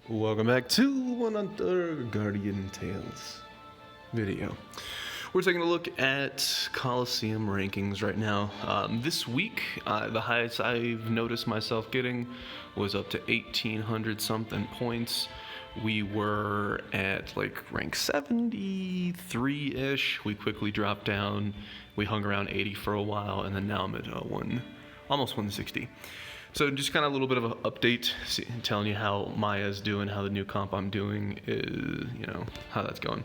Welcome back to another Guardian Tales video. We're taking a look at Coliseum rankings right now. This week, the highest I've noticed myself getting was up to 1,800 something points. We were at like rank 73-ish. We quickly dropped down. We hung around 80 for a while, and then now I'm at almost 160. So just kind of a little bit of an update, telling you how Maya's doing, how the new comp I'm doing is, how that's going.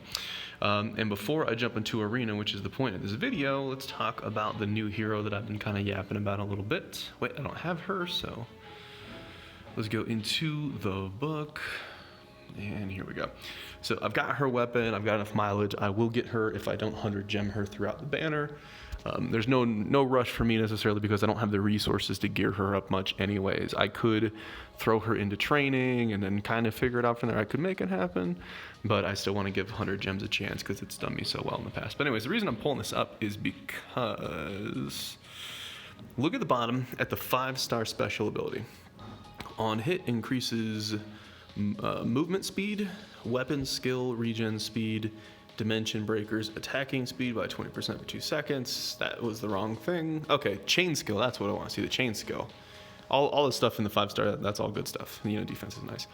And before I jump into Arena, which is the point of this video, let's talk about the new hero that I've been kind of yapping about a little bit. Wait, I don't have her, so let's go into the book. And here we go. So I've got her weapon, I've got enough mileage. I will get her if I don't 100 gem her throughout the banner. There's no rush for me necessarily because I don't have the resources to gear her up much anyways. I could throw her into training and then kind of figure it out from there. I could make it happen, but I still want to give 100 gems a chance because it's done me so well in the past. But anyways, the reason I'm pulling this up is because look at the bottom at the 5-star special ability. On hit increases movement speed, weapon skill, regen speed, dimension breakers, attacking speed by 20% for 2 seconds. That was the wrong thing. Okay, chain skill, that's what I want to see, the chain skill. All the stuff in the 5-star, that's all good stuff. Defense is nice.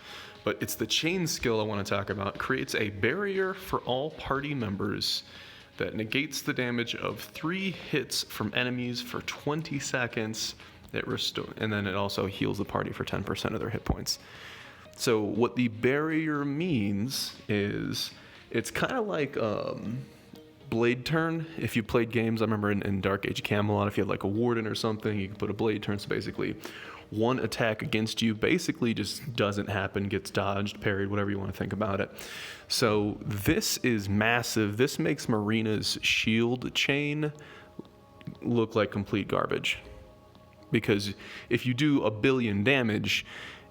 But it's the chain skill I want to talk about. Creates a barrier for all party members that negates the damage of 3 hits from enemies for 20 seconds. And then it also heals the party for 10% of their hit points. So what the barrier means is it's kind of like blade turn. If you played games, I remember in Dark Age Camelot, if you had like a warden or something, you could put a blade turn. So basically, one attack against you basically just doesn't happen, gets dodged, parried, whatever you want to think about it. So this is massive. This makes Marina's shield chain look like complete garbage. Because if you do 1 billion damage,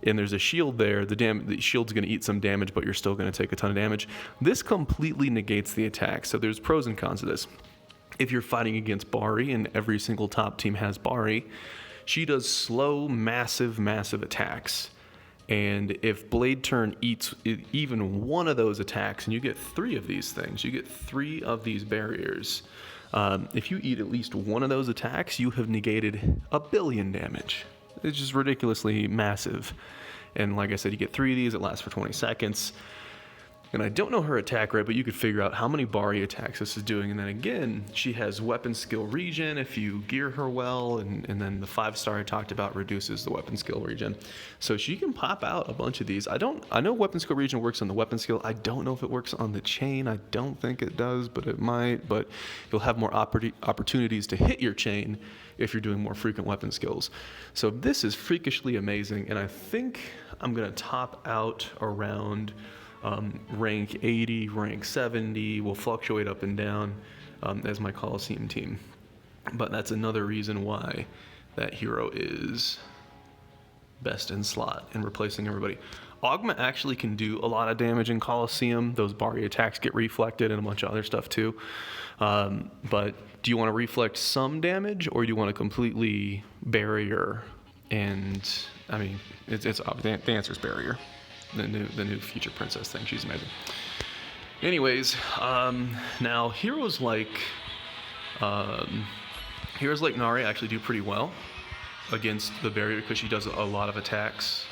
and there's a shield there, the shield's going to eat some damage, but you're still going to take a ton of damage. This completely negates the attack, so there's pros and cons to this. If you're fighting against Bari, and every single top team has Bari, she does slow, massive attacks. And if Blade Turn eats even one of those attacks, and you get 3 of these things, you get 3 of these barriers, if you eat at least one of those attacks, you have negated 1 billion damage. It's just ridiculously massive. And like I said, you get 3 of these, it lasts for 20 seconds. And I don't know her attack rate, but you could figure out how many Bari attacks this is doing. And then again, she has weapon skill regen if you gear her well. And then the 5-star I talked about reduces the weapon skill regen. So she can pop out a bunch of these. I know weapon skill regen works on the weapon skill. I don't know if it works on the chain. I don't think it does, but it might. But you'll have more opportunities to hit your chain if you're doing more frequent weapon skills. So this is freakishly amazing. And I think I'm going to top out around rank 80, rank 70, will fluctuate up and down as my Coliseum team. But that's another reason why that hero is best in slot and replacing everybody. Ogma actually can do a lot of damage in Coliseum. Those Bari attacks get reflected and a bunch of other stuff too. But do you want to reflect some damage, or do you want to completely barrier? And I mean, it's the answer is barrier. The new future princess thing. She's amazing. Anyways, now heroes like Nari actually do pretty well against the barrier because she does a lot of attacks.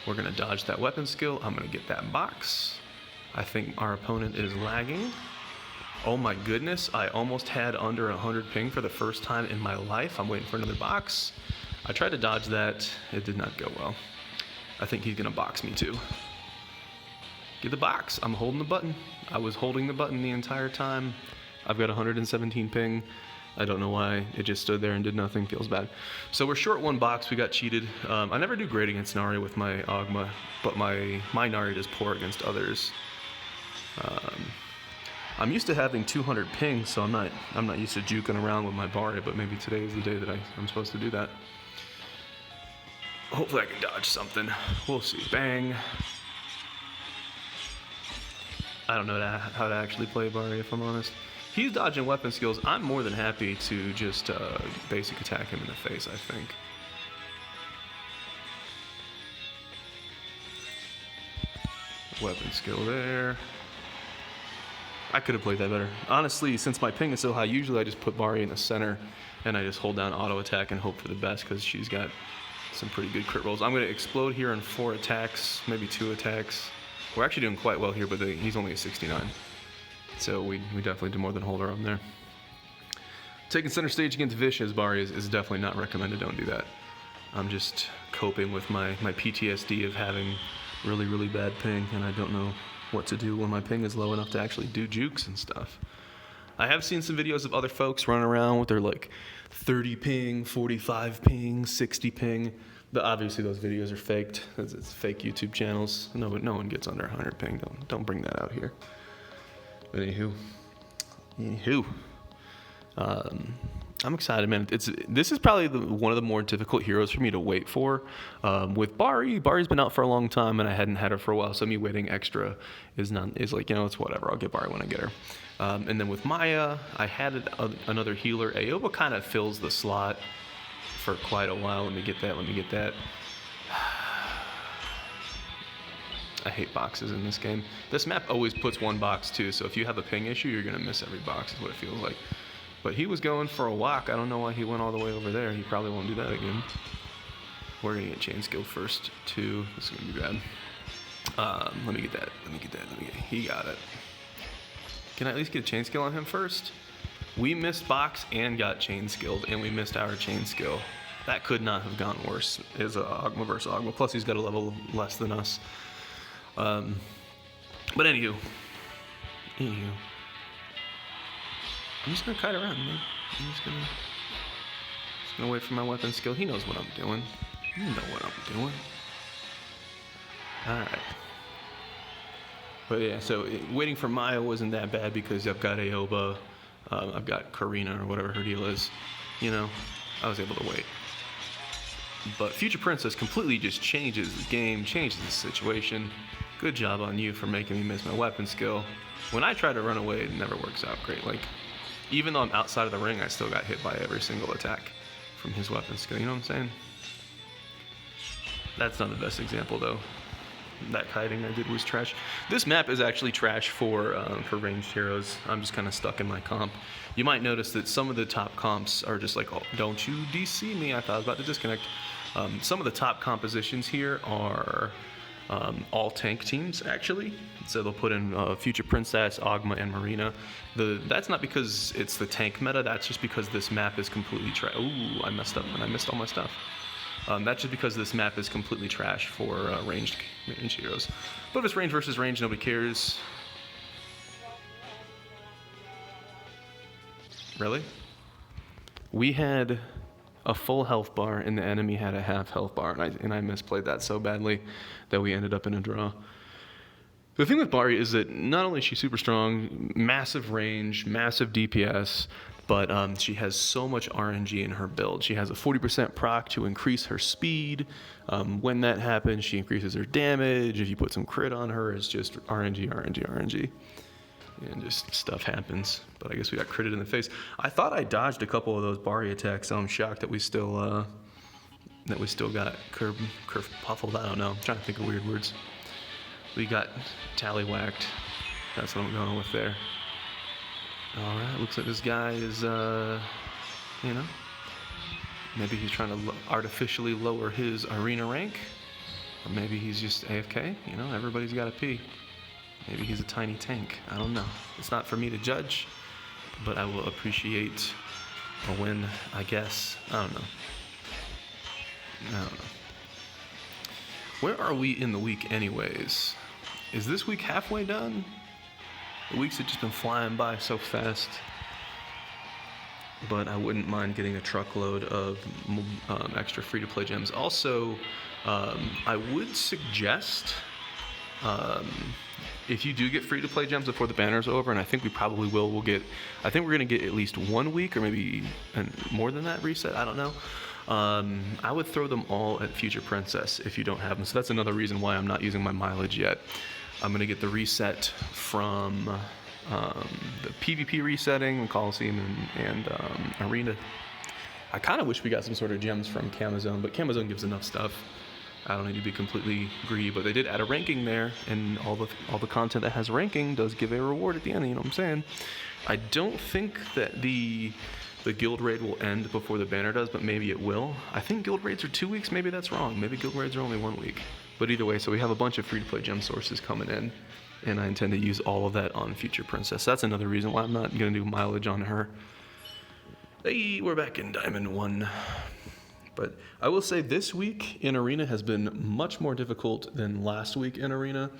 We're gonna dodge that weapon skill. I'm gonna get that box. I think our opponent is lagging. Oh my goodness, I almost had under 100 ping for the first time in my life. I'm waiting for another box. I tried to dodge that. It did not go well. I think he's gonna box me too. Get the box. I'm holding the button. I was holding the button the entire time. I've got 117 ping. I don't know why. It just stood there and did nothing. Feels bad. So we're short 1 box. We got cheated. I never do great against Nari with my Ogma, but my Nari does poor against others. I'm used to having 200 ping, so I'm not used to juking around with my Bari, but maybe today is the day that I'm supposed to do that. Hopefully I can dodge something. We'll see. Bang. I don't know how to actually play Bari, if I'm honest. He's dodging weapon skills. I'm more than happy to just basic attack him in the face, I think. Weapon skill there. I could have played that better. Honestly, since my ping is so high, usually I just put Bari in the center and I just hold down auto attack and hope for the best because she's got some pretty good crit rolls. I'm going to explode here in 4 attacks, maybe 2 attacks. We're actually doing quite well here, but he's only a 69. So we definitely do more than hold our own there. Taking center stage against Vish as Bari is definitely not recommended. Don't do that. I'm just coping with my PTSD of having really, really bad ping, and I don't know what to do when my ping is low enough to actually do jukes and stuff. I have seen some videos of other folks running around with their like 30 ping, 45 ping, 60 ping. But obviously those videos are faked. It's fake YouTube channels. No one gets under 100 ping. Don't bring that out here. But anywho. I'm excited, man. This is probably one of the more difficult heroes for me to wait for. With Bari's been out for a long time, and I hadn't had her for a while, so me waiting extra is like, it's whatever. I'll get Bari when I get her. And then with Maya, I had another healer. Aoba kind of fills the slot for quite a while. Let me get that. I hate boxes in this game. This map always puts one box too, so if you have a ping issue, you're gonna miss every box, is what it feels like. But he was going for a walk. I don't know why he went all the way over there. He probably won't do that again. We're gonna get chain skill first too. This is gonna be bad. Let me get that. He got it. Can I at least get a chain skill on him first? We missed box and got chain skilled, and we missed our chain skill. That could not have gone worse. Is a Ogma versus Ogma. Plus he's got a level less than us. But anywho. I'm just gonna kite around, man. I'm just gonna wait for my weapon skill. He knows what I'm doing. You know what I'm doing. Alright. But yeah, so waiting for Maya wasn't that bad because I've got Aoba, I've got Karina or whatever her deal is. I was able to wait. But Future Princess completely just changes the game, changes the situation. Good job on you for making me miss my weapon skill. When I try to run away, it never works out great. Like, even though I'm outside of the ring, I still got hit by every single attack from his weapon skill. You know what I'm saying? That's not the best example, though. That kiting I did was trash. This map is actually trash for ranged heroes. I'm just kind of stuck in my comp. You might notice that some of the top comps are just like, oh, don't you DC me. I thought I was about to disconnect. Some of the top compositions here are all tank teams, actually. So they'll put in Future Princess, Ogma, and Marina. That's not because it's the tank meta. That's just because this map is completely trash. Ooh, I messed up and I missed all my stuff. That's just because this map is completely trash for ranged heroes. But if it's range versus range, nobody cares. Really? We had a full health bar and the enemy had a half health bar, and I misplayed that so badly that we ended up in a draw. The thing with Bari is that not only is she super strong, massive range, massive DPS, but she has so much RNG in her build. She has a 40% proc to increase her speed. When that happens, she increases her damage. If you put some crit on her, it's just RNG. And just stuff happens. But I guess we got critted in the face. I thought I dodged a couple of those Bari attacks, so I'm shocked that we still got curve puffled. I don't know. I'm trying to think of weird words. We got tallywhacked. That's what I'm going with there. Alright, looks like this guy is, maybe he's trying to artificially lower his arena rank. Or maybe he's just AFK. Everybody's got to pee. Maybe he's a tiny tank. I don't know. It's not for me to judge, but I will appreciate a win, I guess. I don't know. Where are we in the week anyways? Is this week halfway done? The weeks have just been flying by so fast. But I wouldn't mind getting a truckload of extra free-to-play gems. Also, I would suggest, if you do get free-to-play gems before the banner's over, and I think we probably will, I think we're going to get at least 1 week or maybe more than that reset. I don't know. I would throw them all at Future Princess if you don't have them. So that's another reason why I'm not using my mileage yet. I'm going to get the reset from the PvP resetting, Coliseum, and Arena. I kind of wish we got some sort of gems from Camazone, but Camazone gives enough stuff. I don't need to be completely greedy, but they did add a ranking there, and all the content that has ranking does give a reward at the end. You know what I'm saying? I don't think that the guild raid will end before the banner does, but maybe it will. I think guild raids are 2 weeks. Maybe that's wrong. Maybe guild raids are only 1 week. But either way, so we have a bunch of free-to-play gem sources coming in, and I intend to use all of that on Future Princess. That's another reason why I'm not going to do mileage on her. Hey, we're back in Diamond 1. But I will say this week in Arena has been much more difficult than last week in Arena.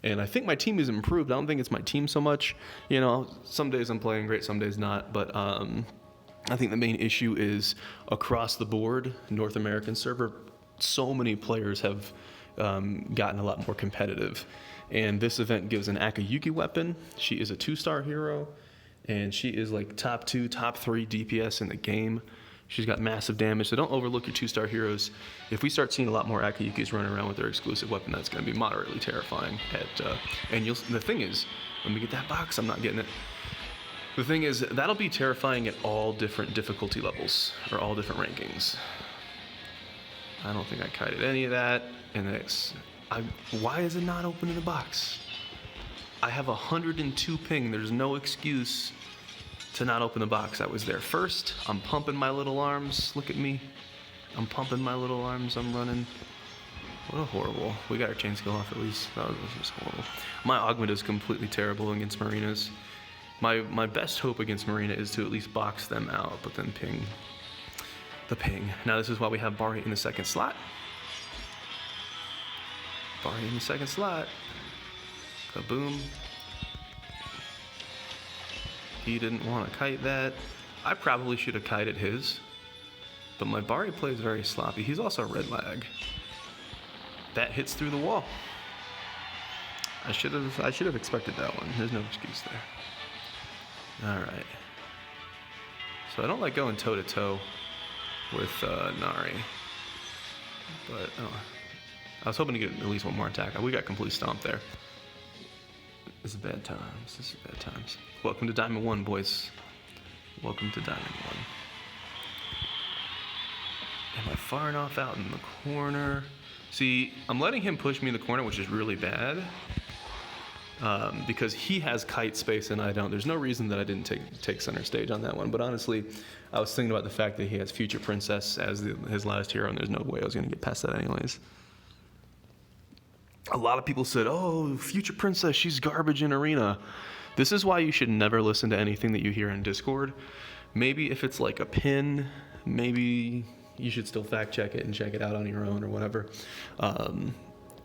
And I think my team has improved. I don't think it's my team so much. You know, some days I'm playing great, some days not. But I think the main issue is across the board, North American server, so many players have gotten a lot more competitive. And this event gives an Akayuki weapon. She is a 2-star hero, and she is like top 2, top 3 DPS in the game. She's got massive damage, so don't overlook your 2-star heroes. If we start seeing a lot more Akayukis running around with their exclusive weapon, that's going to be moderately terrifying. And the thing is, when we get that box, I'm not getting it. The thing is, that'll be terrifying at all different difficulty levels, or all different rankings. I don't think I kited any of that, and why is it not open in the box? I have 102 ping, there's no excuse to not open the box. I was there first. I'm pumping my little arms. Look at me. I'm pumping my little arms. I'm running. What a horrible. We got our chain skill off at least. That was just horrible. My augment is completely terrible against Marinas. My best hope against Marina is to at least box them out, but then ping. The ping. Now this is why we have Bari in the second slot. Bari in the second slot. Kaboom. He didn't want to kite that. I probably should have kited his, but my Bari plays very sloppy. He's also red lag. That hits through the wall. I should have expected that one. There's no excuse there. All right. So I don't like going toe to toe with Nari, but I was hoping to get at least one more attack. We got complete stomp there. This is bad times. This is bad times. Welcome to Diamond 1, boys. Welcome to Diamond 1. Am I far enough out in the corner? See, I'm letting him push me in the corner, which is really bad. Because he has kite space and I don't. There's no reason that I didn't take center stage on that one. But honestly, I was thinking about the fact that he has Future Princess as his last hero, and there's no way I was going to get past that anyways. A lot of people said, oh, Future Princess, she's garbage in Arena. This is why you should never listen to anything that you hear in Discord. Maybe if it's like a pin, maybe you should still fact check it and check it out on your own or whatever.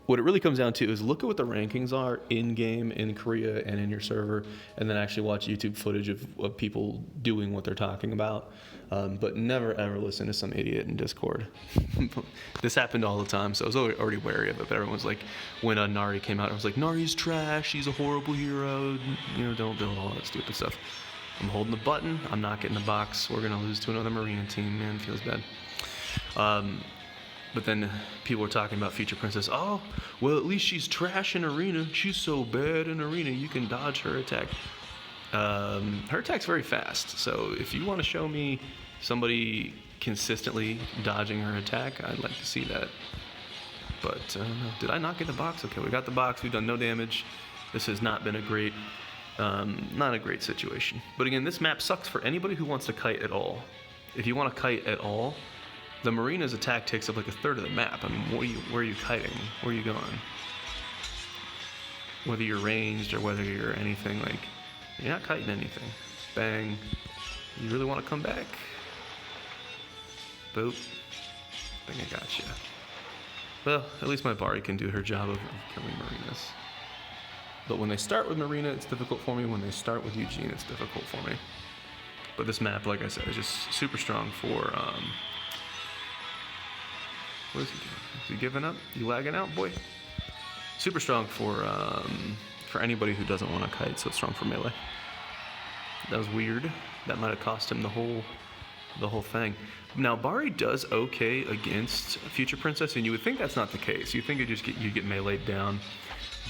What it really comes down to is look at what the rankings are in-game, in Korea, and in your server, and then actually watch YouTube footage of people doing what they're talking about. But never, ever listen to some idiot in Discord. This happened all the time, so I was already wary of it. But everyone's like, when Nari came out, I was like, Nari's trash, she's a horrible hero, you know, don't build all that stupid stuff. I'm holding the button, I'm not getting the box, we're going to lose to another Marina team, man, it feels bad. But then people were talking about Future Princess. Oh, well, at least she's trash in Arena. She's so bad in Arena, you can dodge her attack. Her attack's very fast, so if you want to show me somebody consistently dodging her attack, I'd like to see that. But, did I not get the box? Okay, we got the box. We've done no damage. This has not been a great, not a great situation. But again, this map sucks for anybody who wants to kite at all. If you want to kite at all, the Marina's attack takes up like a third of the map. I mean, where are you kiting? Where are you going? Whether you're ranged or whether you're anything, like, you're not kiting anything. Bang. You really want to come back? Boop. I think I got you. Well, at least my Bari can do her job of killing Marinas. But when they start with Marina, it's difficult for me. When they start with Eugene, it's difficult for me. But this map, like I said, is just super strong for, what is he doing? Is he giving up? You lagging out, boy? Super strong for anybody who doesn't want to kite, so it's strong for melee. That was weird. That might have cost him the whole thing. Now, Bari does okay against Future Princess, and you would think that's not the case. You think you get meleeed down.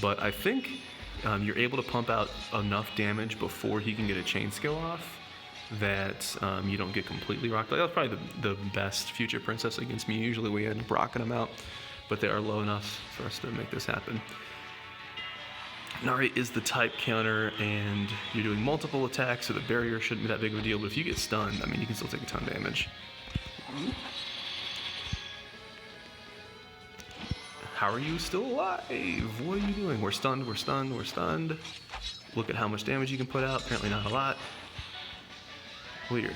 But I think you're able to pump out enough damage before he can get a chain skill off that you don't get completely rocked. That was probably the best Future Princess against me. Usually we end up rocking him out. but they are low enough for us to make this happen. Nari is the type counter, and you're doing multiple attacks, so the barrier shouldn't be that big of a deal, but if you get stunned, I mean, you can still take a ton of damage. How are you still alive? What are you doing? We're stunned, we're stunned, we're stunned. Look at how much damage you can put out. Apparently not a lot. Weird.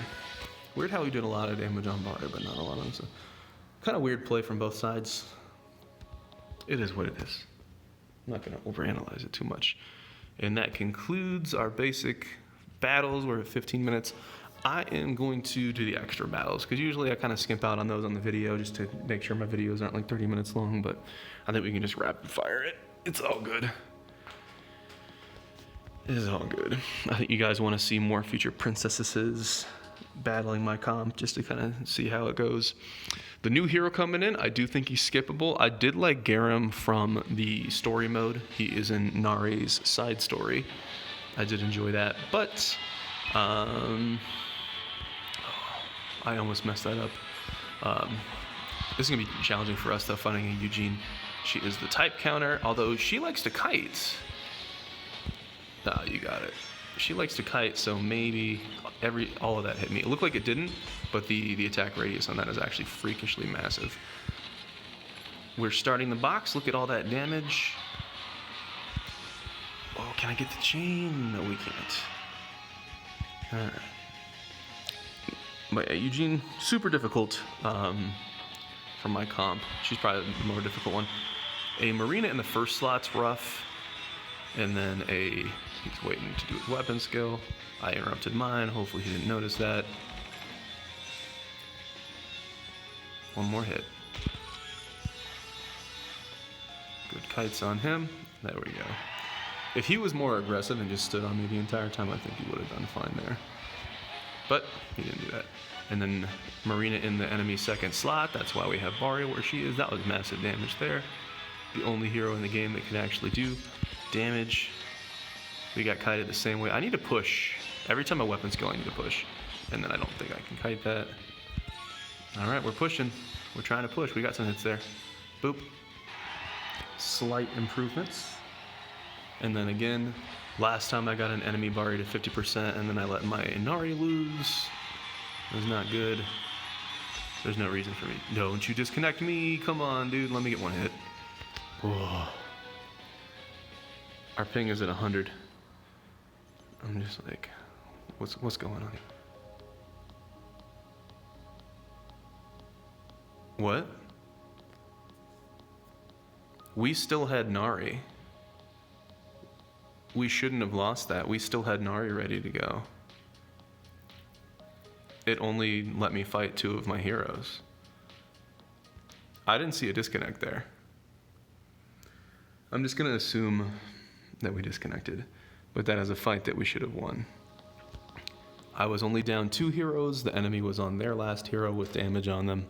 Weird how we did a lot of damage on Bari, but not a lot on this. Kind of weird play from both sides. It is what it is. I'm not going to overanalyze it too much. And that concludes our basic battles. We're at 15 minutes. I am going to do the extra battles, because usually I kind of skimp out on those on the video just to make sure my videos aren't like 30 minutes long, but I think we can just rapid fire it. It's all good. It is all good. I think you guys want to see more future princesses battling my comp just to kind of see how it goes. The new hero coming in, I do think he's skippable. I did like Garam from the story mode. He is in Nari's side story. I did enjoy that, but I almost messed that up. This is going to be challenging for us, though, finding a Eugene. She is the type counter, although she likes to kite. Ah, you got it. She likes to kite, so maybe all of that hit me. It looked like it didn't, but the attack radius on that is actually freakishly massive. We're starting the box. Look at all that damage. Oh, can I get the chain? No, we can't. All right. But Eugene, super difficult for my comp. She's probably the more difficult one. A Marina in the first slot's rough, and then he's waiting to do his weapon skill. I interrupted mine. Hopefully he didn't notice that. One more hit. Good kites on him. There we go. If he was more aggressive and just stood on me the entire time, I think he would have done fine there. But he didn't do that. And then Marina in the enemy second slot. That's why we have Bari where she is. That was massive damage there. The only hero in the game that can actually do damage. We got kited the same way. I need to push. Every time my weapons go, I need to push. And then I don't think I can kite that. All right, we're pushing. We're trying to push. We got some hits there. Boop. Slight improvements. And then again, last time I got an enemy Bari to 50%, and then I let my Inari lose. It was not good. There's no reason for me. Don't you disconnect me. Come on, dude. Let me get one hit. Whoa. Our ping is at 100. I'm just like, what's going on? What? We still had Nari. We shouldn't have lost that. We still had Nari ready to go. It only let me fight 2 of my heroes. I didn't see a disconnect there. I'm just gonna assume that we disconnected, but that is a fight that we should have won. I was only down 2 heroes. The enemy was on their last hero with damage on them.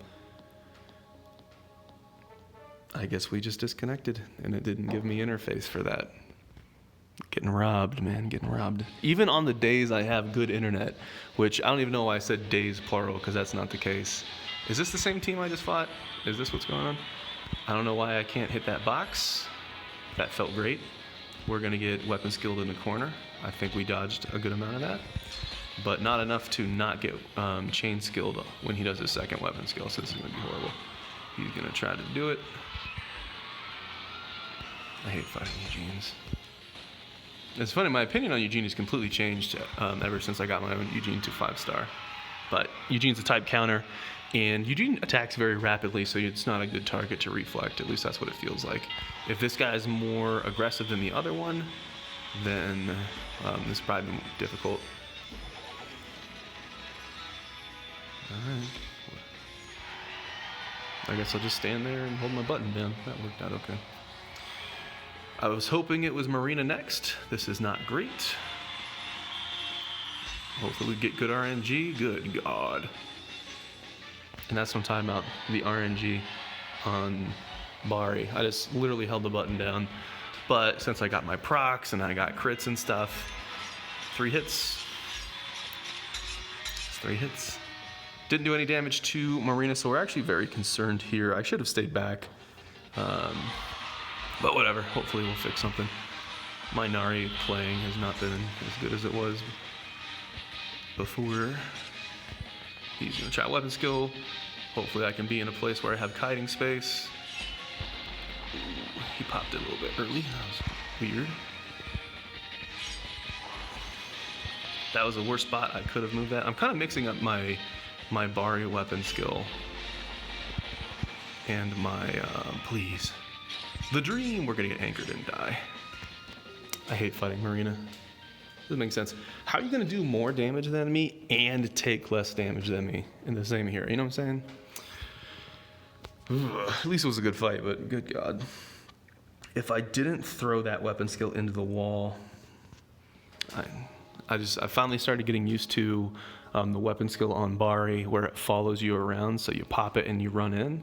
I guess we just disconnected, and it didn't give me interface for that. Getting robbed, man, getting robbed. Even on the days I have good internet, which I don't even know why I said days plural, because that's not the case. Is this the same team I just fought? Is this what's going on? I don't know why I can't hit that box. That felt great. We're gonna get weapon skilled in the corner. I think we dodged a good amount of that, but not enough to not get chain skilled when he does his second weapon skill, so this is gonna be horrible. He's gonna try to do it. I hate fighting Eugenes. It's funny, my opinion on Eugene has completely changed ever since I got my own Eugene to 5-star. But Eugene's a type counter, and Eugene attacks very rapidly, so it's not a good target to reflect. At least that's what it feels like. If this guy is more aggressive than the other one, then this is probably difficult. Alright. I guess I'll just stand there and hold my button down. That worked out okay. I was hoping it was Marina next. This is not great. Hopefully we get good RNG. Good God. And that's what I'm talking about, the RNG on Bari. I just literally held the button down. But since I got my procs and I got crits and stuff, 3 hits. 3 hits. Didn't do any damage to Marina, so we're actually very concerned here. I should have stayed back. But whatever, hopefully we'll fix something. My Nari playing has not been as good as it was before. He's gonna try weapon skill. Hopefully I can be in a place where I have kiting space. Ooh, he popped it a little bit early. That was weird. That was the worst spot I could have moved that. I'm kind of mixing up my Bari weapon skill and my, please. The dream, we're gonna get anchored and die. I hate fighting Marina. Doesn't make sense. How are you gonna do more damage than me and take less damage than me in the same hero? You know what I'm saying? Ugh, at least it was a good fight, but good God. If I didn't throw that weapon skill into the wall, I finally started getting used to the weapon skill on Bari where it follows you around, so you pop it and you run in.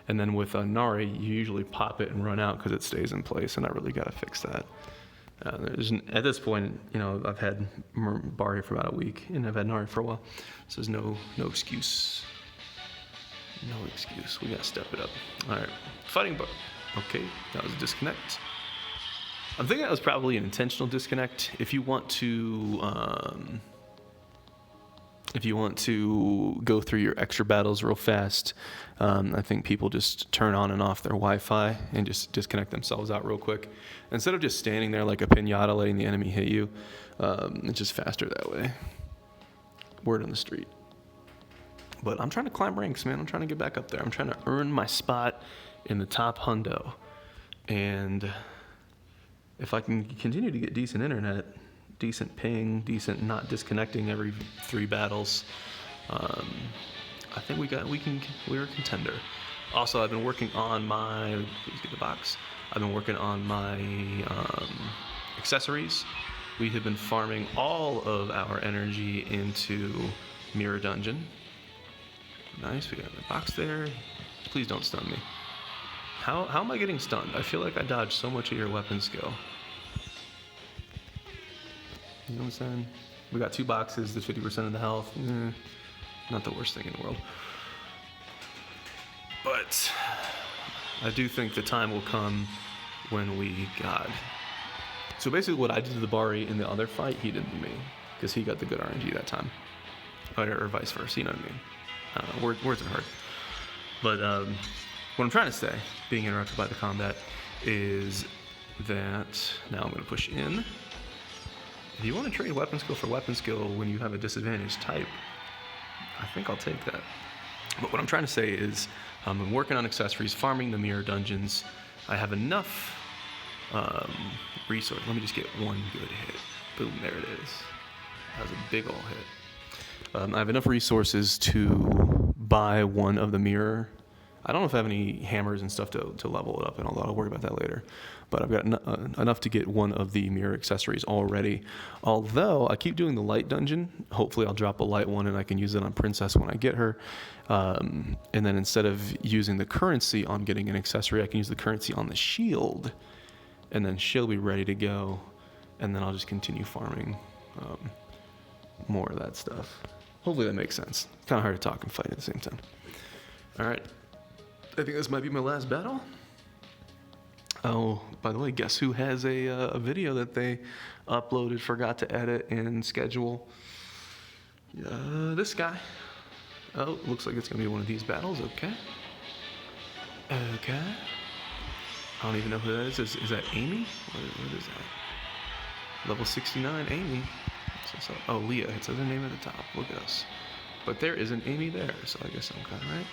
And then with Nari, you usually pop it and run out because it stays in place, and I really got to fix that. At this point, you know, I've had Bari for about a week, and I've had Nari for a while, so there's no excuse. No excuse. We got to step it up. All right. Fighting Bari. Okay, that was a disconnect. I'm thinking that was probably an intentional disconnect. If you want to go through your extra battles real fast, I think people just turn on and off their Wi-Fi and just disconnect themselves out real quick. Instead of just standing there like a piñata letting the enemy hit you, it's just faster that way. Word on the street. But I'm trying to climb ranks, man. I'm trying to get back up there. I'm trying to earn my spot in the top hundo. And if I can continue to get decent internet, decent ping, decent not disconnecting every 3 battles, I think we're a contender. Also, I've been working on my, please get the box. I've been working on my accessories. We have been farming all of our energy into Mirror Dungeon. Nice, we got the box there. Please don't stun me. How am I getting stunned? I feel like I dodged so much of your weapon skill. You know what I'm saying? We got 2 boxes, there's 50% of the health. Not the worst thing in the world. But I do think the time will come when we got... So basically what I did to the Bari in the other fight, he did to me. Because he got the good RNG that time. Or vice versa, you know what I mean? Words are hard. But what I'm trying to say, being interrupted by the combat, is that... Now I'm going to push in. If you want to trade weapon skill for weapon skill when you have a disadvantaged type, I think I'll take that. But what I'm trying to say is I've been working on accessories, farming the mirror dungeons. I have enough resource. Let me just get one good hit. Boom, there it is. That was a big ol' hit. I have enough resources to buy one of the mirror. I don't know if I have any hammers and stuff to level it up, and I'll worry about that later. But I've got enough to get one of the mirror accessories already. Although I keep doing the light dungeon. Hopefully I'll drop a light one and I can use it on Princess when I get her. And then instead of using the currency on getting an accessory, I can use the currency on the shield. And then she'll be ready to go. And then I'll just continue farming more of that stuff. Hopefully that makes sense. It's kind of hard to talk and fight at the same time. All right. I think this might be my last battle. Oh, by the way, guess who has a video that they uploaded, forgot to edit and schedule? This guy. Oh, looks like it's going to be one of these battles. Okay. Okay. I don't even know who that is. Is that Amy? What is that? Level 69, Amy. Oh, Leah. It says her name at the top. Look at us. But there isn't Amy there, so I guess I'm kind of right.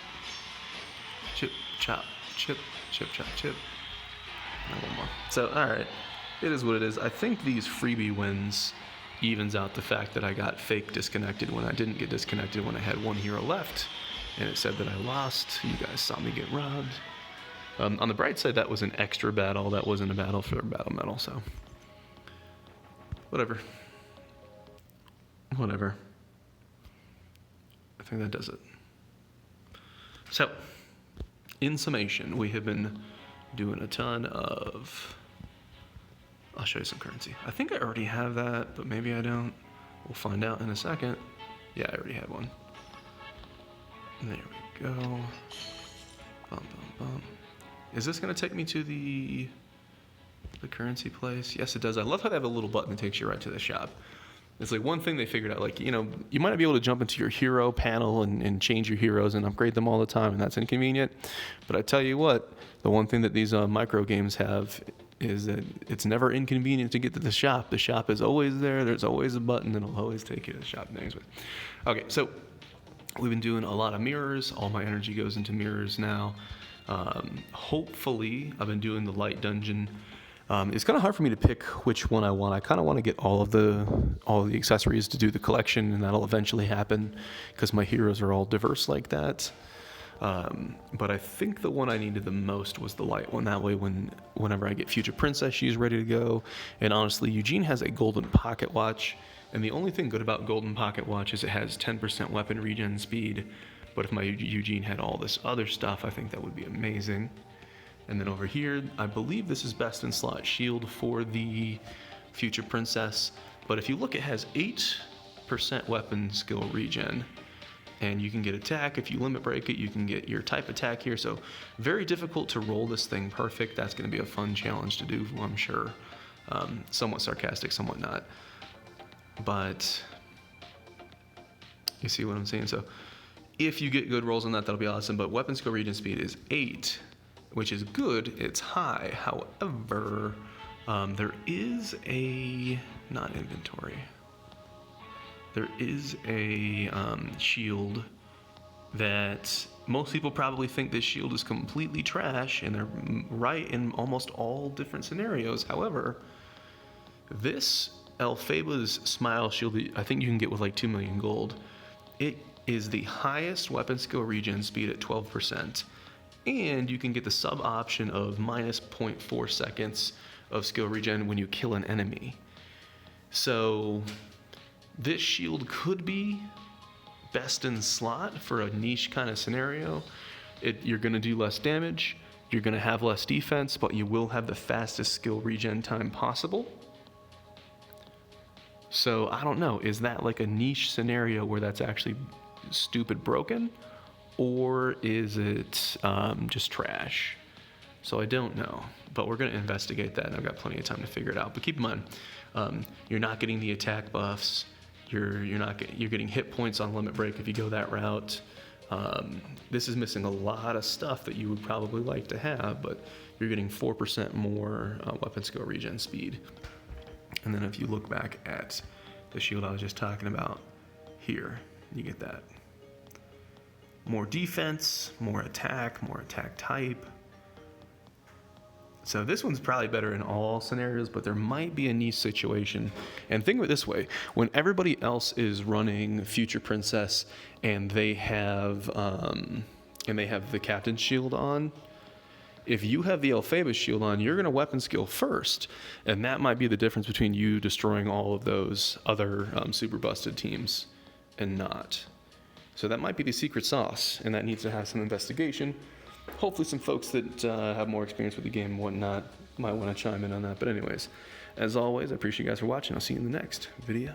Chip, chop, chip, chip, chop, chip. And one more. So, alright. It is what it is. I think these freebie wins evens out the fact that I got fake disconnected when I didn't get disconnected when I had one hero left. And it said that I lost. You guys saw me get robbed. On the bright side, that was an extra battle. That wasn't a battle for battle medal, so... Whatever. Whatever. I think that does it. So... In summation, we have been doing a ton of... I'll show you some currency. I think I already have that, but maybe I don't. We'll find out in a second. Yeah, I already have one. There we go. Bum, bum, bum. Is this going to take me to the currency place? Yes, it does. I love how they have a little button that takes you right to the shop. It's like one thing they figured out, like, you know, you might not be able to jump into your hero panel and change your heroes and upgrade them all the time, and that's inconvenient. But I tell you what, the one thing that these micro games have is that it's never inconvenient to get to the shop. The shop is always there. There's always a button that'll always take you to the shop. Okay, so we've been doing a lot of mirrors. All my energy goes into mirrors now. Hopefully, I've been doing the light dungeon. It's kind of hard for me to pick which one I want. I kind of want to get all of the accessories to do the collection, and that'll eventually happen because my heroes are all diverse like that. But I think the one I needed the most was the light one. That way, whenever I get Future Princess, she's ready to go. And honestly, Eugene has a golden pocket watch, and the only thing good about golden pocket watch is it has 10% weapon regen speed. But if my Eugene had all this other stuff, I think that would be amazing. And then over here, I believe this is best in slot shield for the Future Princess. But if you look, it has 8% weapon skill regen. And you can get attack. If you limit break it, you can get your type attack here. So very difficult to roll this thing perfect. That's going to be a fun challenge to do, I'm sure. Somewhat sarcastic, somewhat not. But you see what I'm saying? So if you get good rolls on that, that'll be awesome. But weapon skill regen speed is 8. Which is good, it's high. However, there is a, not inventory, there is a shield that most people probably think this shield is completely trash, and they're right in almost all different scenarios. However, this Elphaba's Smile shield, I think you can get with like 2 million gold. It is the highest weapon skill regen speed at 12%. And you can get the sub option of minus 0.4 seconds of skill regen when you kill an enemy. So this shield could be best in slot for a niche kind of scenario. You're going to do less damage, you're going to have less defense, but you will have the fastest skill regen time possible. So I don't know, is that like a niche scenario where that's actually stupid broken? Or is it just trash? So I don't know, but we're going to investigate that, and I've got plenty of time to figure it out. But keep in mind, you're not getting the attack buffs. You're getting hit points on limit break if you go that route. This is missing a lot of stuff that you would probably like to have, but you're getting 4% more weapon skill regen speed. And then if you look back at the shield I was just talking about, here you get that. More defense, more attack type. So this one's probably better in all scenarios, but there might be a niche situation. And think of it this way, when everybody else is running Future Princess and they have the Captain's Shield on, if you have the Elphaba's shield on, you're going to weapon skill first. And that might be the difference between you destroying all of those other super busted teams and not. So that might be the secret sauce, and that needs to have some investigation. Hopefully some folks that have more experience with the game and whatnot might want to chime in on that. But anyways, as always, I appreciate you guys for watching. I'll see you in the next video.